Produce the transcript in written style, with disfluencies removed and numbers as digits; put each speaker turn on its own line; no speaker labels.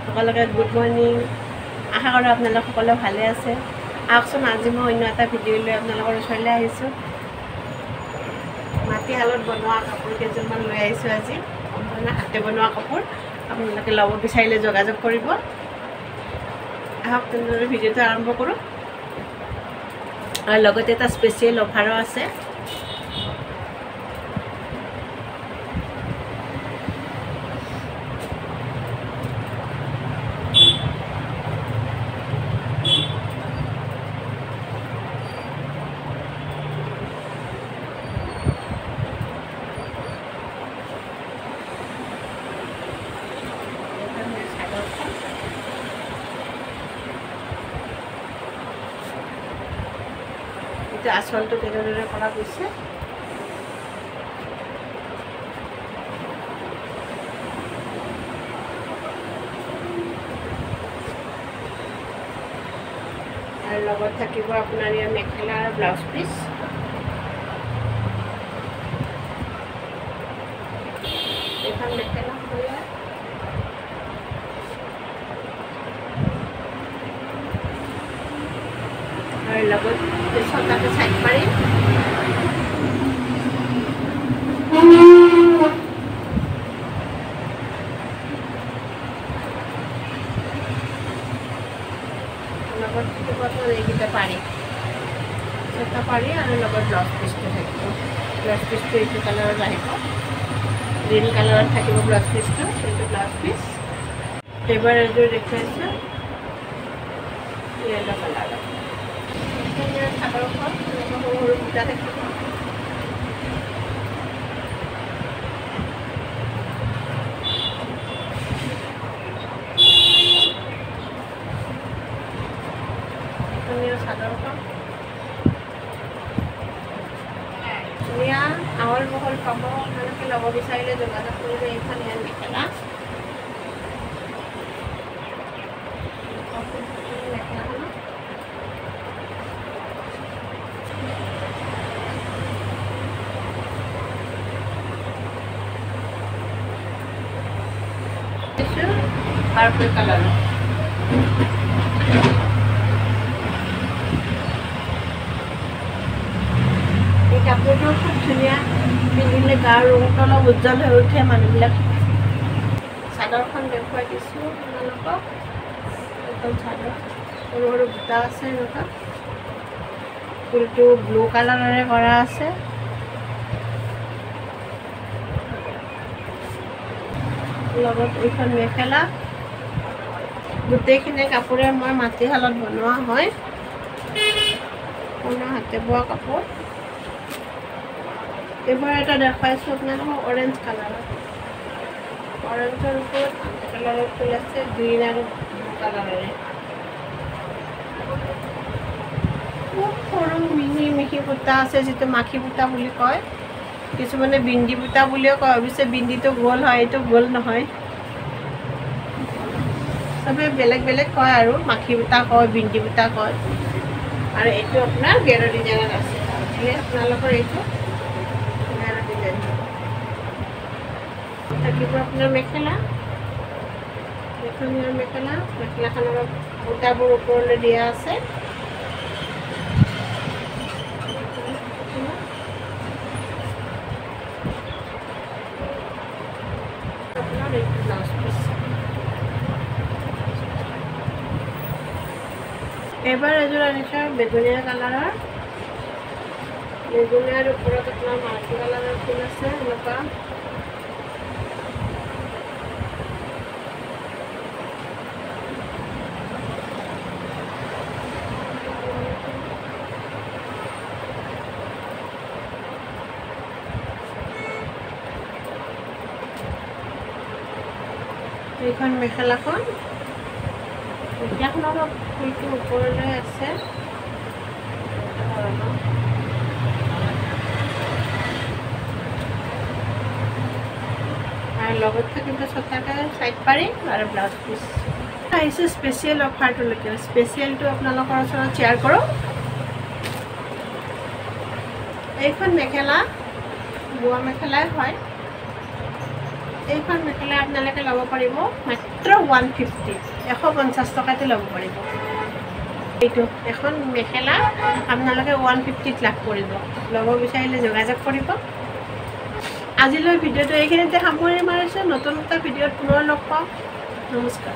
সকলোকে good morning. আশা কৰোঁ আপোনালোক সকলো ভালে আছে। আহকচোন আজি মই অন্য এটা ভিডিঅ' লৈ আপোনালোকৰ ওচৰলৈ আহিছোঁ। মাটিশালত বনোৱা কাপোৰ কেইযোৰমান লৈ আহিছোঁ আজি। সম্পূৰ্ণ হাতে বনোৱা কাপোৰ। আপোনালোকে ল'ব বিচাৰিলে যোগাযোগ কৰিব। আহক তেনেদৰে ভিডিঅ'টো আৰম্ভ কৰোঁ। আৰু লগতে এটা স্পেচিয়েল অফাৰো আছে। এইটো আঁচলটো তেনেদৰে কৰা গৈছে। আৰু লগত থাকিব আপোনাৰ ইয়াৰ মেখেলা আৰু ব্লাউজ পিচ। এইখন মেখেলা আৰু লগত ছটাকে চাইড পাৰি লগত এইকেইটা পাৰি ছটা পাৰি আৰু লগত ব্লাউজ পিচটো থাকিব। ব্লাউজ পিচটো এইটো কালাৰত আহিব, গ্ৰীণ কালাৰত থাকিব ব্লাউজ পিচটো। এইটো ব্লাউজ পিচ। এইবাৰ এযোৰ দেখুৱাইছোঁ য়েল্ল' কালাৰত। চাদৰখন সৰু সৰু বুটা থাকিব। চাদৰখন ধুনীয়া আহল বহল পাব। আপোনালোকে ল'ব বিচাৰিলে যোগাযোগ কৰিব। এইখন ইয়াৰ মেখেলা। Purple colour. এই কাপোৰটো খুব ধুনীয়া, পিন্ধিলে গাৰ ৰংটো অলপ উজ্জ্বল হৈ উঠে মানুহবিলাক। চাদৰখন দেখুৱাই দিছোঁ আপোনালোকক। এইখন চাদৰ সৰু সৰু বুটা আছে। এনেকুৱা ফুলটো ব্লু কালাৰেৰে কৰা আছে। লগত এইখন মেখেলা। গোটেইখিনি কাপোৰে মই মাটিশালত বনোৱা হয়। সম্পূৰ্ণ হাতে বোৱা কাপোৰ। এইবাৰ এটা দেখুৱাইছোঁ আপোনালোকক অৰেঞ্জ কালাৰত। অৰেঞ্জৰ ওপৰত কালাৰৰ ফুল আছে, গ্ৰীণ আৰু ব্লু কালাৰেৰে। খুব সৰু মিহি মিহি বুটা আছে, যিটো মাখি বুটা বুলি কয়। কিছুমানে বিন্দি বুটা বুলিও কয়। অৱশ্যে বিন্দিটো গোল হয়, এইটো গোল নহয়। চবে বেলেগ বেলেগ কয় আৰু মাখি বুটা কয়, বিন্দি বুটা কয়। আৰু এইটো আপোনাৰ গেৰ ডিজাইনত আছে। আপোনালোকৰ এইটো গেৰ ডিজাইন থাকিব। আপোনাৰ মেখেলা, এইখনৰ মেখেলা। মেখেলাখনৰ বুটাবোৰ ওপৰলৈ দিয়া আছে। আপোনাৰ এইটো ব্লাউজ পিচ। এইবাৰ এযোৰ আনিছোঁ বেগুনীয়া কালাৰৰ। বেগুনীয়াৰ ওপৰত আপোনাৰ মাল্টি কালাৰৰ ফুল আছে। এনেকুৱা এইখন মেখেলাখন। মেখেলাখনৰ ফুলটো ওপৰলৈ আছে। আৰু লগত থাকিব ছটাকে চাইড পাৰি আৰু ব্লাউজ পিচ। আহিছে স্পেচিয়েল অফাৰটোলৈকে। স্পেচিয়েলটো আপোনালোকৰ ওচৰত শ্বেয়াৰ কৰোঁ। এইখন মেখেলা বোৱা মেখেলাই হয়। এইখন মেখেলা আপোনালোকে ল'ব পাৰিব মাত্ৰ 150 150 টকাতে ল'ব পাৰিব এইটো এখন মেখেলা আপোনালোকে 150ত লাভ কৰিব ল'ব বিচাৰিলে যোগাযোগ কৰিব আজিলৈ ভিডিঅ'টো এইখিনিতে সামৰি মাৰিছোঁ নতুন এটা ভিডিঅ'ত পুনৰ লগ পাম নমস্কাৰ